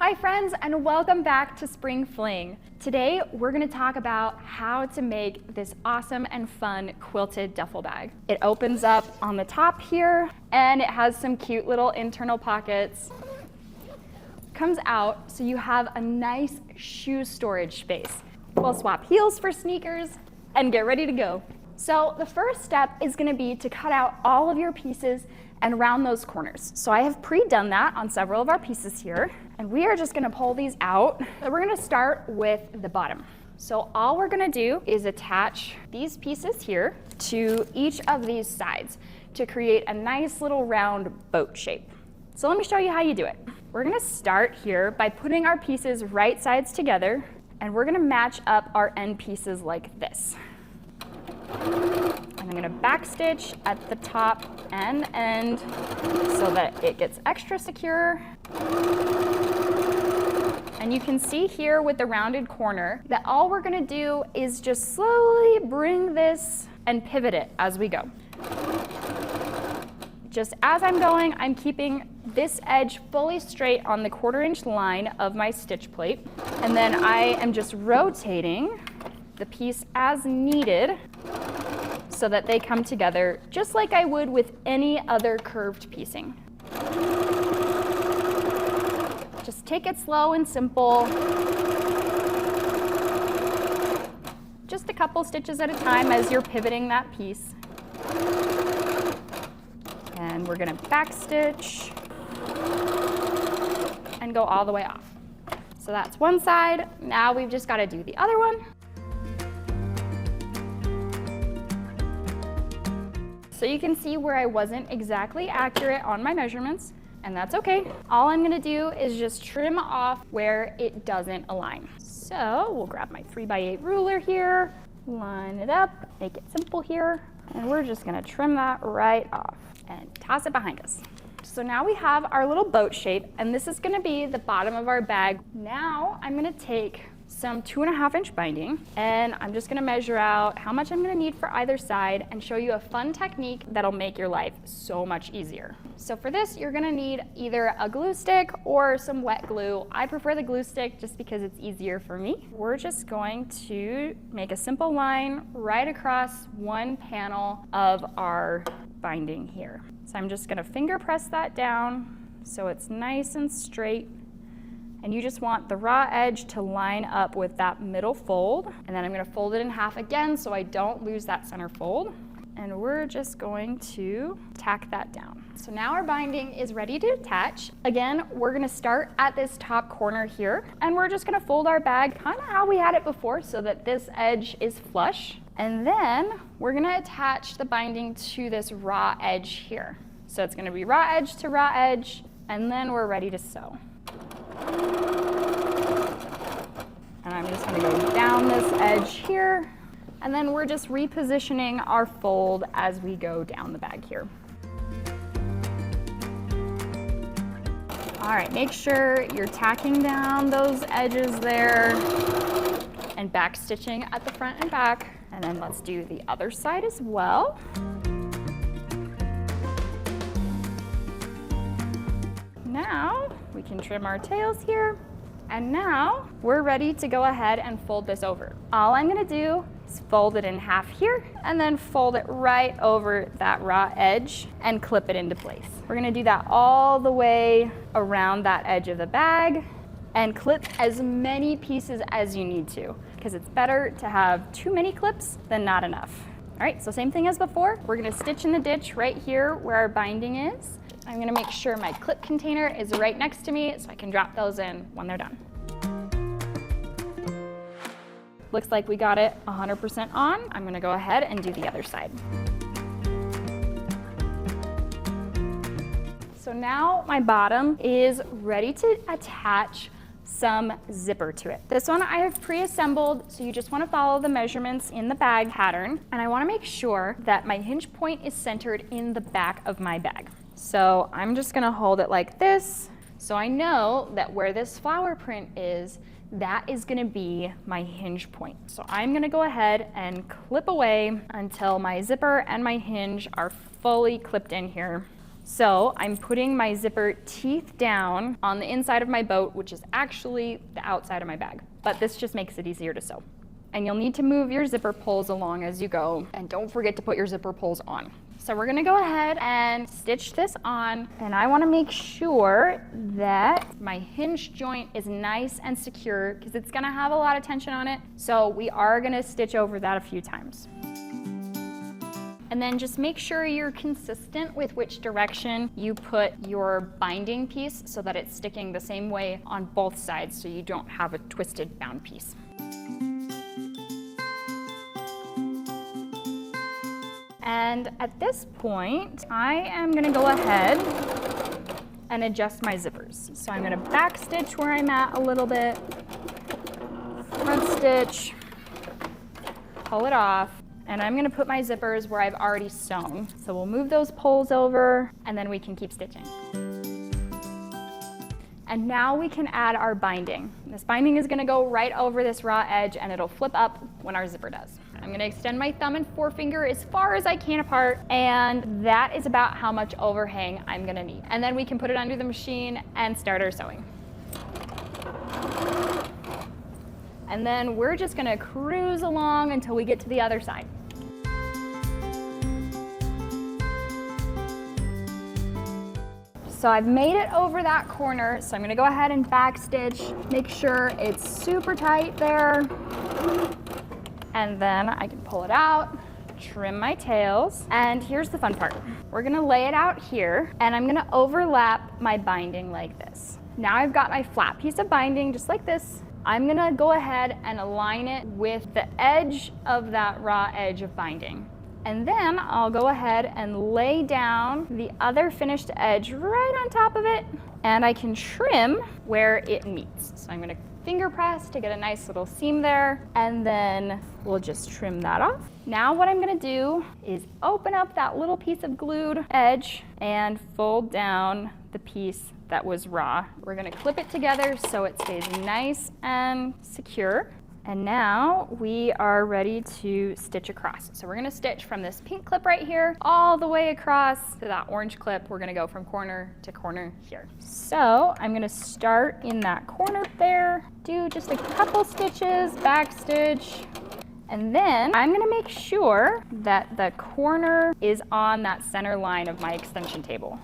Hi friends, and welcome back to Spring Fling. Today we're going to talk about how to make this awesome and fun quilted duffel bag. It opens up on the top here and it has some cute little internal pockets. Comes out so you have a nice shoe storage space. We'll swap heels for sneakers and get ready to go. So the first step is going to be to cut out all of your pieces and round those corners. So I have pre-done that on several of our pieces here, and we are just gonna pull these out. And we're gonna start with the bottom. So all we're gonna do is attach these pieces here to each of these sides to create a nice little round boat shape. So let me show you how you do it. We're gonna start here by putting our pieces right sides together, and we're gonna match up our end pieces like this. I'm going to backstitch at the top and end so that it gets extra secure. And you can see here with the rounded corner that all we're going to do is just slowly bring this and pivot it as we go. Just as I'm going, I'm keeping this edge fully straight on the 1/4 inch line of my stitch plate. And then I am just rotating the piece as needed so that they come together just like I would with any other curved piecing. Just take it slow and simple. Just a couple stitches at a time as you're pivoting that piece. And we're gonna backstitch and go all the way off. So that's one side. Now we've just gotta do the other one. So you can see where I wasn't exactly accurate on my measurements, and that's okay. All I'm gonna do is just trim off where it doesn't align. So we'll grab my 3x8 ruler here, line it up, make it simple here, and we're just gonna trim that right off and toss it behind us. So now we have our little boat shape, and this is gonna be the bottom of our bag. Now I'm gonna take some 2.5 inch binding, and I'm just gonna measure out how much I'm gonna need for either side and show you a fun technique that'll make your life so much easier. So for this, you're gonna need either a glue stick or some wet glue. I prefer the glue stick just because it's easier for me. We're just going to make a simple line right across one panel of our binding here. So I'm just gonna finger press that down so it's nice and straight. And you just want the raw edge to line up with that middle fold. And then I'm gonna fold it in half again so I don't lose that center fold. And we're just going to tack that down. So now our binding is ready to attach. Again, we're gonna start at this top corner here, and we're just gonna fold our bag kind of how we had it before so that this edge is flush. And then we're gonna attach the binding to this raw edge here. So it's gonna be raw edge to raw edge, and then we're ready to sew. And I'm just going to go down this edge here, and then we're just repositioning our fold as we go down the bag here. All right, make sure you're tacking down those edges there and back stitching at the front and back. And then let's do the other side as well. Now we can trim our tails here. And now we're ready to go ahead and fold this over. All I'm gonna do is fold it in half here and then fold it right over that raw edge and clip it into place. We're gonna do that all the way around that edge of the bag and clip as many pieces as you need to, because it's better to have too many clips than not enough. All right, so same thing as before. We're gonna stitch in the ditch right here where our binding is. I'm gonna make sure my clip container is right next to me so I can drop those in when they're done. Looks like we got it 100% on. I'm gonna go ahead and do the other side. So now my bottom is ready to attach some zipper to it. This one I have pre-assembled, so you just want to follow the measurements in the bag pattern, and I want to make sure that my hinge point is centered in the back of my bag. So I'm just going to hold it like this, so I know that where this flower print is, that is going to be my hinge point. So I'm going to go ahead and clip away until my zipper and my hinge are fully clipped in here. So I'm putting my zipper teeth down on the inside of my boat, which is actually the outside of my bag, but this just makes it easier to sew. And you'll need to move your zipper pulls along as you go, and don't forget to put your zipper pulls on. So we're gonna go ahead and stitch this on, and I wanna make sure that my hinge joint is nice and secure because it's gonna have a lot of tension on it. So we are gonna stitch over that a few times. And then just make sure you're consistent with which direction you put your binding piece so that it's sticking the same way on both sides so you don't have a twisted bound piece. And at this point, I am gonna go ahead and adjust my zippers. So I'm gonna back stitch where I'm at a little bit, front stitch, pull it off, and I'm gonna put my zippers where I've already sewn. So we'll move those pulls over and then we can keep stitching. And now we can add our binding. This binding is gonna go right over this raw edge and it'll flip up when our zipper does. I'm gonna extend my thumb and forefinger as far as I can apart, and that is about how much overhang I'm gonna need. And then we can put it under the machine and start our sewing. And then we're just gonna cruise along until we get to the other side. So I've made it over that corner, so I'm gonna go ahead and back stitch, make sure it's super tight there. And then I can pull it out, trim my tails, and here's the fun part. We're gonna lay it out here, and I'm gonna overlap my binding like this. Now I've got my flat piece of binding just like this. I'm gonna go ahead and align it with the edge of that raw edge of binding. And then I'll go ahead and lay down the other finished edge right on top of it, and I can trim where it meets. So I'm gonna finger press to get a nice little seam there, and then we'll just trim that off. Now what I'm gonna do is open up that little piece of glued edge and fold down the piece that was raw. We're gonna clip it together so it stays nice and secure. And now we are ready to stitch across. So we're gonna stitch from this pink clip right here all the way across to that orange clip. We're gonna go from corner to corner here. So I'm gonna start in that corner there, do just a couple stitches, back stitch, and then I'm gonna make sure that the corner is on that center line of my extension table.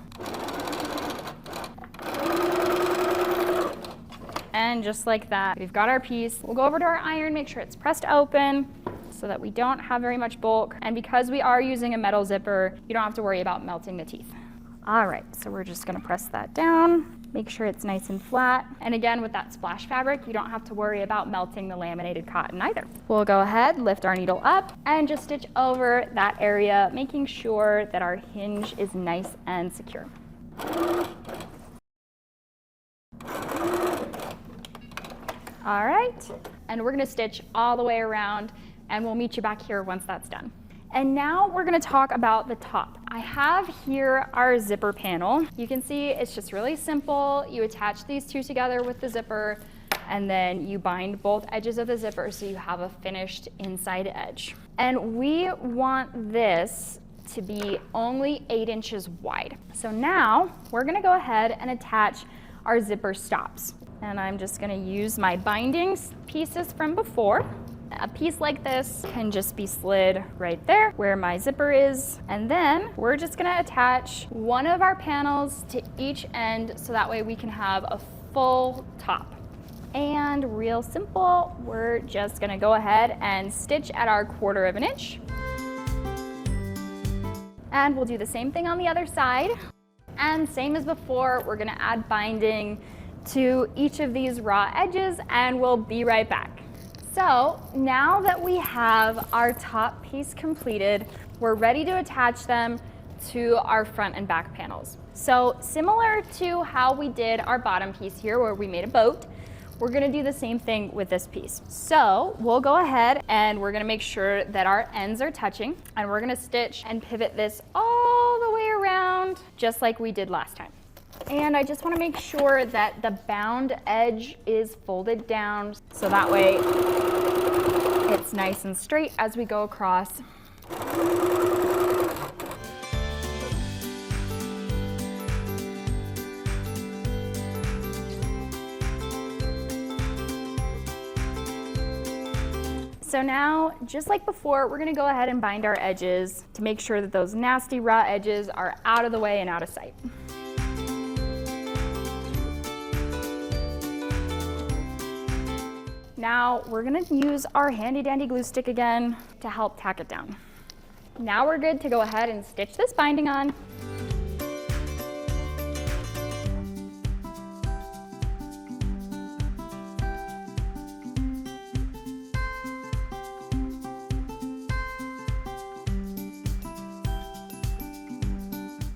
And just like that, we've got our piece. We'll go over to our iron, make sure it's pressed open so that we don't have very much bulk. And because we are using a metal zipper, you don't have to worry about melting the teeth. All right, so we're just gonna press that down, make sure it's nice and flat. And again, with that splash fabric, you don't have to worry about melting the laminated cotton either. We'll go ahead, lift our needle up, and just stitch over that area, making sure that our hinge is nice and secure. All right, and we're gonna stitch all the way around, and we'll meet you back here once that's done. And now we're gonna talk about the top. I have here our zipper panel. You can see it's just really simple. You attach these two together with the zipper, and then you bind both edges of the zipper so you have a finished inside edge. And we want this to be only 8 inches wide. So now we're gonna go ahead and attach our zipper stops. And I'm just gonna use my binding pieces from before. A piece like this can just be slid right there where my zipper is. And then we're just gonna attach one of our panels to each end so that way we can have a full top. And real simple, we're just gonna go ahead and stitch at our 1/4 of an inch. And we'll do the same thing on the other side. And same as before, we're gonna add binding to each of these raw edges, and we'll be right back. So now that we have our top piece completed, we're ready to attach them to our front and back panels. So similar to how we did our bottom piece here where we made a boat, we're gonna do the same thing with this piece. So we'll go ahead and we're gonna make sure that our ends are touching, and we're gonna stitch and pivot this all the way around just like we did last time. And I just want to make sure that the bound edge is folded down so that way it's nice and straight as we go across. So now, just like before, we're gonna go ahead and bind our edges to make sure that those nasty raw edges are out of the way and out of sight. Now we're gonna use our handy dandy glue stick again to help tack it down. Now we're good to go ahead and stitch this binding on.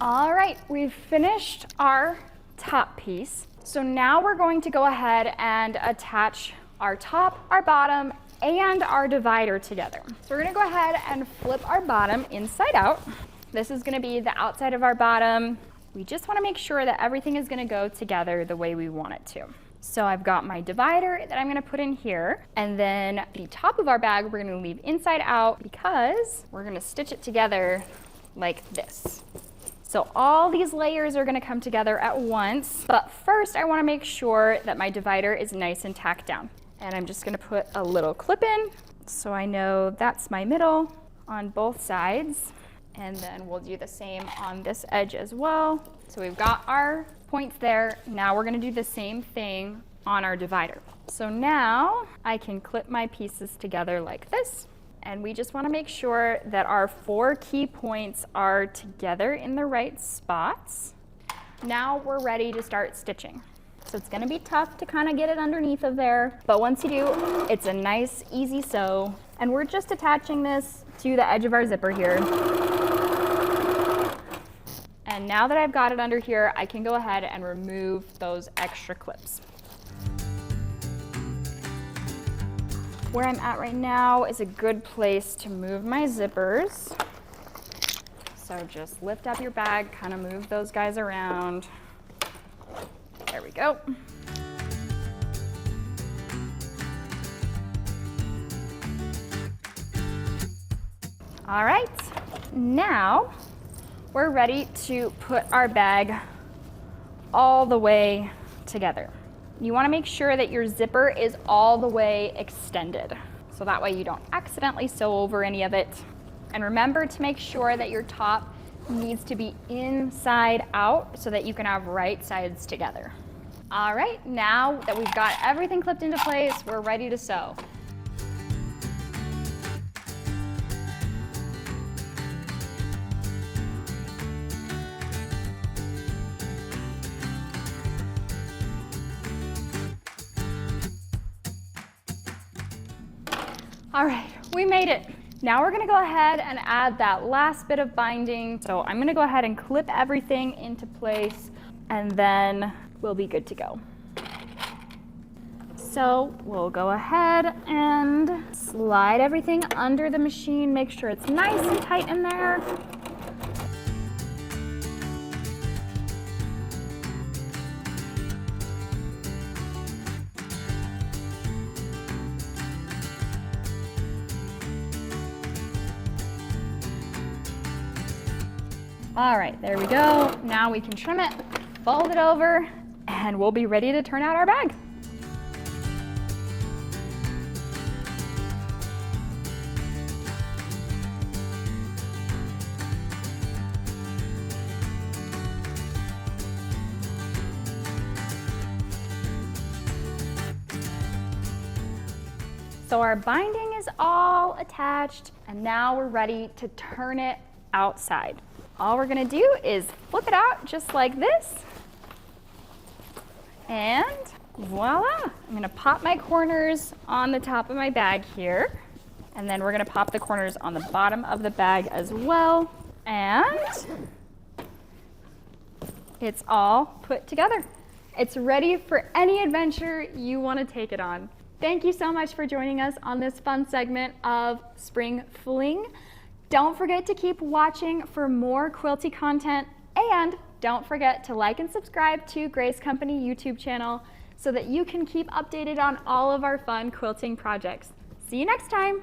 All right, we've finished our top piece. So now we're going to go ahead and attach our top, our bottom, and our divider together. So we're gonna go ahead and flip our bottom inside out. This is gonna be the outside of our bottom. We just wanna make sure that everything is gonna go together the way we want it to. So I've got my divider that I'm gonna put in here, and then the top of our bag we're gonna leave inside out because we're gonna stitch it together like this. So all these layers are gonna come together at once, but first I wanna make sure that my divider is nice and tacked down. And I'm just gonna put a little clip in so I know that's my middle on both sides. And then we'll do the same on this edge as well. So we've got our points there. Now we're gonna do the same thing on our divider. So now I can clip my pieces together like this. And we just wanna make sure that our 4 key points are together in the right spots. Now we're ready to start stitching. So it's gonna be tough to kind of get it underneath of there, but once you do, it's a nice, easy sew. And we're just attaching this to the edge of our zipper here. And now that I've got it under here, I can go ahead and remove those extra clips. Where I'm at right now is a good place to move my zippers. So just lift up your bag, kind of move those guys around. There we go. All right, now we're ready to put our bag all the way together. You wanna make sure that your zipper is all the way extended, so that way you don't accidentally sew over any of it. And remember to make sure that your top needs to be inside out so that you can have right sides together. All right, now that we've got everything clipped into place, we're ready to sew. All right, we made it. Now we're gonna go ahead and add that last bit of binding. So I'm gonna go ahead and clip everything into place, and then we'll be good to go. So we'll go ahead and slide everything under the machine, make sure it's nice and tight in there. All right, there we go. Now we can trim it, fold it over, and we'll be ready to turn out our bag. So our binding is all attached, and now we're ready to turn it outside. All we're gonna do is flip it out just like this, and voila. I'm gonna pop my corners on the top of my bag here, and then we're gonna pop the corners on the bottom of the bag as well, and it's all put together. It's ready for any adventure you wanna take it on. Thank you so much for joining us on this fun segment of Spring Fling. Don't forget to keep watching for more quilty content, and don't forget to like and subscribe to Grace Company YouTube channel so that you can keep updated on all of our fun quilting projects. See you next time.